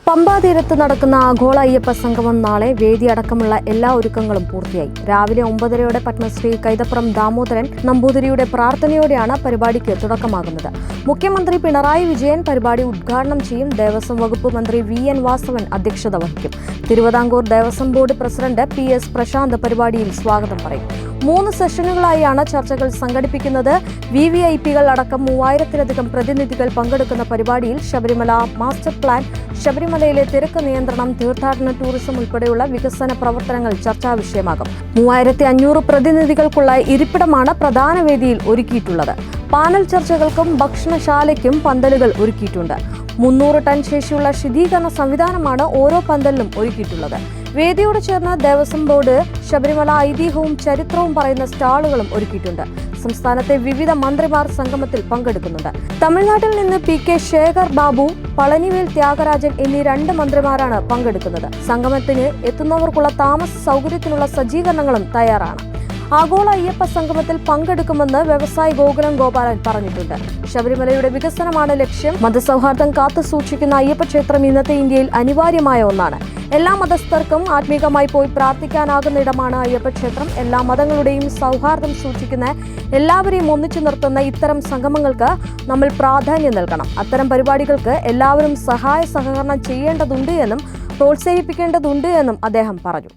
പമ്പാതീരത്ത് നടക്കുന്ന ആഗോള അയ്യപ്പ സംഗമം നാളെ വേദിയടക്കമുള്ള എല്ലാ ഒരുക്കങ്ങളും പൂർത്തിയായി. രാവിലെ 9:30 പത്മശ്രീ കൈതപ്രം ദാമോദരൻ നമ്പൂതിരിയുടെ പ്രാർത്ഥനയോടെയാണ് പരിപാടിക്ക് തുടക്കമാകുന്നത്. മുഖ്യമന്ത്രി പിണറായി വിജയൻ പരിപാടി ഉദ്ഘാടനം ചെയ്യും. ദേവസ്വം വകുപ്പ് മന്ത്രി VN വാസവൻ അധ്യക്ഷത വഹിക്കും. Thiruvithamkoor Devaswom board president PS Prashanth പരിപാടിയിൽ സ്വാഗതം പറയും. 3 സെഷനുകളായാണ് ചർച്ചകൾ സംഘടിപ്പിക്കുന്നത്. VVIPകൾ അടക്കം 3000-ലധികം പ്രതിനിധികൾ പങ്കെടുക്കുന്ന പരിപാടിയിൽ ശബരിമല മാസ്റ്റർ പ്ലാൻ, ശബരിമലയിലെ തിരക്ക് നിയന്ത്രണം, തീർത്ഥാടന ടൂറിസം ഉൾപ്പെടെയുള്ള വികസന പ്രവർത്തനങ്ങൾ ചർച്ചാ വിഷയമാകും. 3500 പ്രതിനിധികൾക്കുള്ള ഇരിപ്പിടമാണ് പ്രധാന വേദിയിൽ ഒരുക്കിയിട്ടുള്ളത്. പാനൽ ചർച്ചകൾക്കും ഭക്ഷണശാലയ്ക്കും പന്തലുകൾ ഒരുക്കിയിട്ടുണ്ട്. 300 ടൺ ശേഷിയുള്ള ശീതീകരണ സംവിധാനമാണ് ഓരോ പന്തലിലും ഒരുക്കിയിട്ടുള്ളത്. വേദിയോട് ചേർന്ന് ദേവസ്വം ബോർഡ് ശബരിമല ഐതിഹ്യവും ചരിത്രവും പറയുന്ന സ്റ്റാളുകളും ഒരുക്കിയിട്ടുണ്ട്. സംസ്ഥാനത്തെ വിവിധ മന്ത്രിമാർ സംഗമത്തിൽ പങ്കെടുക്കുന്നുണ്ട്. തമിഴ്നാട്ടിൽ നിന്ന് PK ശേഖർ ബാബു, പളനിവേൽ ത്യാഗരാജൻ എന്നീ 2 മന്ത്രിമാരാണ് പങ്കെടുക്കുന്നത്. സംഗമത്തിന് എത്തുന്നവർക്കുള്ള താമസ സൗകര്യത്തിനുള്ള സജ്ജീകരണങ്ങളും തയ്യാറാണ്. ആഗോള അയ്യപ്പ സംഗമത്തിൽ പങ്കെടുക്കുമെന്ന് വ്യവസായി ഗോകുലം ഗോപാലൻ പറഞ്ഞിട്ടുണ്ട്. ശബരിമലയുടെ വികസനമാണ് ലക്ഷ്യം. മതസൗഹാർദ്ദം കാത്തു സൂക്ഷിക്കുന്ന അയ്യപ്പ ക്ഷേത്രം ഇന്നത്തെ ഇന്ത്യയിൽ അനിവാര്യമായ ഒന്നാണ്. എല്ലാ മതസ്ഥർക്കും ആത്മീകമായി പോയി പ്രാർത്ഥിക്കാനാകുന്ന ഇടമാണ് അയ്യപ്പ ക്ഷേത്രം. എല്ലാ മതങ്ങളുടെയും സൗഹാർദ്ദം സൂക്ഷിക്കുന്ന, എല്ലാവരെയും ഒന്നിച്ചു നിർത്തുന്ന ഇത്തരം സംഗമങ്ങൾക്ക് നമ്മൾ പ്രാധാന്യം നൽകണം. അത്തരം പരിപാടികൾക്ക് എല്ലാവരും സഹായ സഹകരണം ചെയ്യേണ്ടതുണ്ട് എന്നും പ്രോത്സാഹിപ്പിക്കേണ്ടതുണ്ട് എന്നും അദ്ദേഹം പറഞ്ഞു.